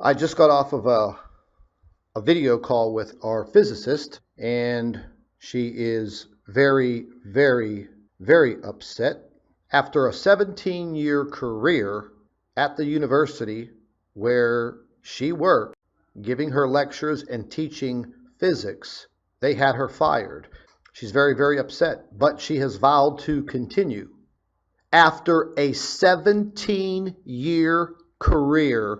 I just got off of a video call with our physicist, and she is very, very, very upset. After a 17-year career at the university where she worked, giving her lectures and teaching physics, they had her fired. She's very, very upset, but she has vowed to continue. After a 17-year career,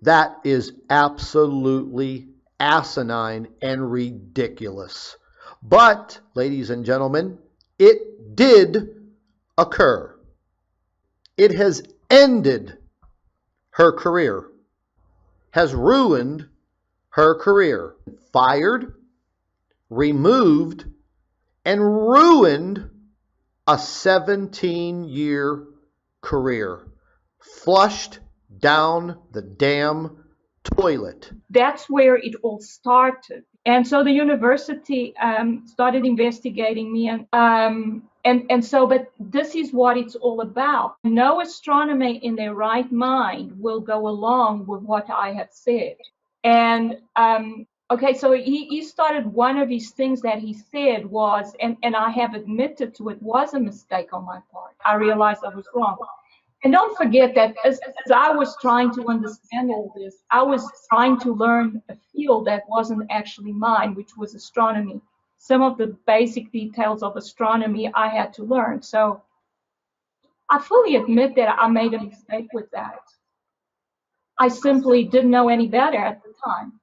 that is absolutely asinine and ridiculous. But, ladies and gentlemen, it did occur. It has ended her career, has ruined her career. Fired, removed, and ruined a 17-year career. Flushed down the damn toilet. That's where it all started. And so the university started investigating me, but this is what it's all about. No astronomer in their right mind will go along with what I have said. And okay, so he started, one of his things that he said was, and I have admitted to it, was a mistake on my part. I realized I was wrong. And don't forget that as I was trying to understand all this, I was trying to learn a field that wasn't actually mine, which was astronomy. Some of the basic details of astronomy I had to learn. So I fully admit that I made a mistake with that. I simply didn't know any better at the time.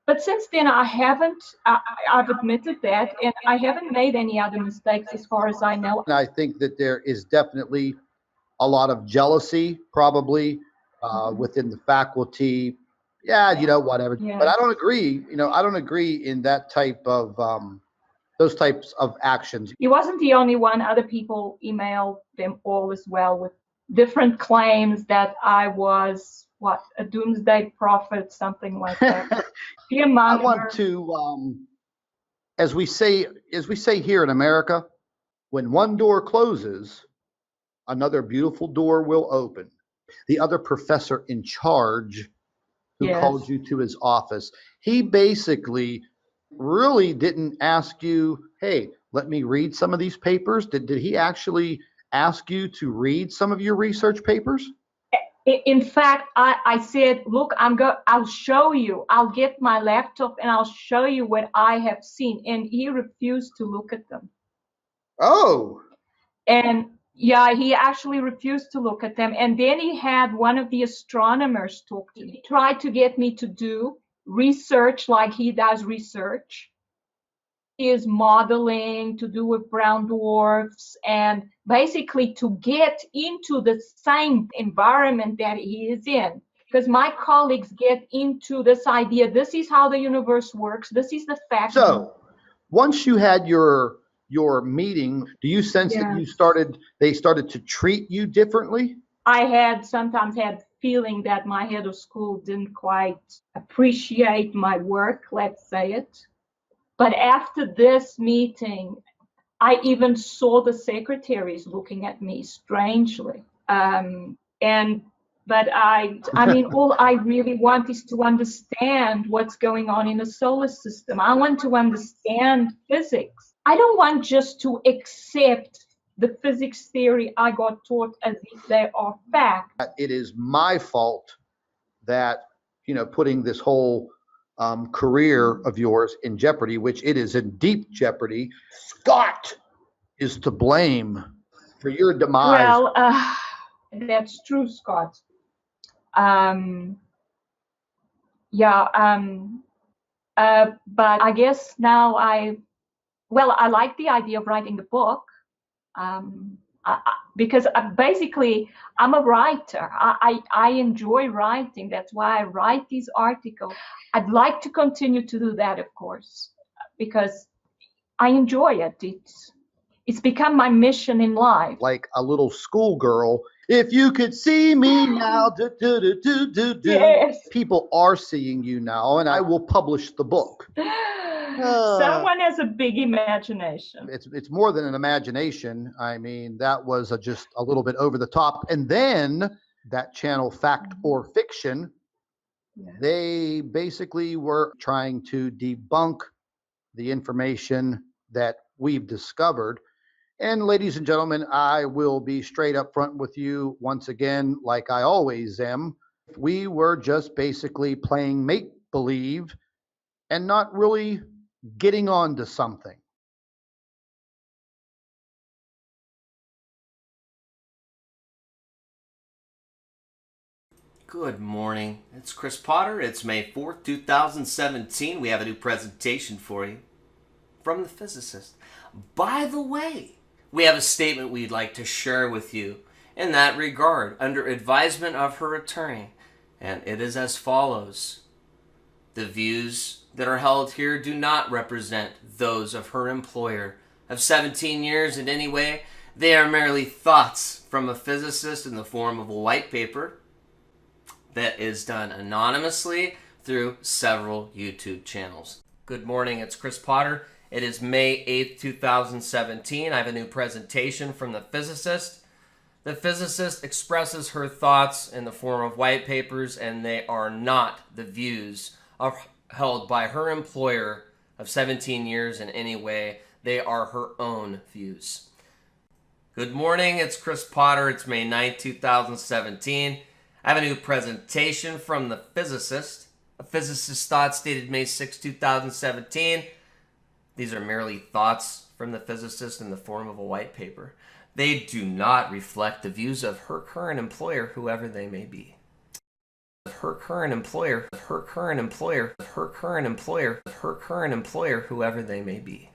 But since then, I've admitted that, and I haven't made any other mistakes as far as I know. And I think that there is definitely a lot of jealousy, probably within the faculty. Yeah, whatever. Yeah. But I don't agree. I don't agree in that type of those types of actions. He wasn't the only one. Other people emailed them all as well with different claims that I was a doomsday prophet, something like that. I want to, as we say here in America, when one door closes, another beautiful door will open. The other professor in charge who called you to his office, he basically really didn't ask you, hey, let me read some of these papers. Did he actually ask you to read some of your research papers? In fact, I said, look, I'll show you. I'll get my laptop and I'll show you what I have seen. And he refused to look at them. Oh. And yeah, he actually refused to look at them. And then he had one of the astronomers talk to me. He tried to get me to do research like he does research. He is modeling to do with brown dwarfs and basically to get into the same environment that he is in. Because my colleagues get into this idea, this is how the universe works, this is the fact. So once you had your meeting, do you sense that they started to treat you differently? I sometimes had feeling that my head of school didn't quite appreciate my work, let's say it. But after this meeting, I even saw the secretaries looking at me strangely. But I mean, all I really want is to understand what's going on in the solar system. I want to understand physics. I don't want just to accept the physics theory I got taught as if they are fact. It is my fault that, putting this whole career of yours in jeopardy, which it is in deep jeopardy. Scott is to blame for your demise. Well, that's true, Scott. But I guess now I like the idea of writing the book. Because basically I'm a writer. I enjoy writing. That's why I write these articles. I'd like to continue to do that, of course, because I enjoy it. It's become my mission in life. Like a little schoolgirl. If you could see me now, Yes. People are seeing you now, and I will publish the book. Someone has a big imagination. It's more than an imagination. I mean, that was just a little bit over the top. And then that channel, Fact or Fiction, Yeah. They basically were trying to debunk the information that we've discovered. And ladies and gentlemen, I will be straight up front with you once again, like I always am. We were just basically playing make believe and not really getting on to something. Good morning. It's Chris Potter. It's May 4th, 2017. We have a new presentation for you from the Physicist. By the way, we have a statement we'd like to share with you in that regard under advisement of her attorney, and it is as follows. The views that are held here do not represent those of her employer of 17 years in any way. They are merely thoughts from a physicist in the form of a white paper that is done anonymously through several YouTube channels. Good morning, it's Chris Potter. It is May 8th, 2017. I have a new presentation from the Physicist. The Physicist expresses her thoughts in the form of white papers, and they are not the views held by her employer of 17 years in any way. They are her own views. Good morning, it's Chris Potter. It's May 9th, 2017. I have a new presentation from the Physicist. A physicist's thoughts dated May 6, 2017. These are merely thoughts from the Physicist in the form of a white paper. They do not reflect the views of her current employer, whoever they may be. Her current employer, whoever they may be.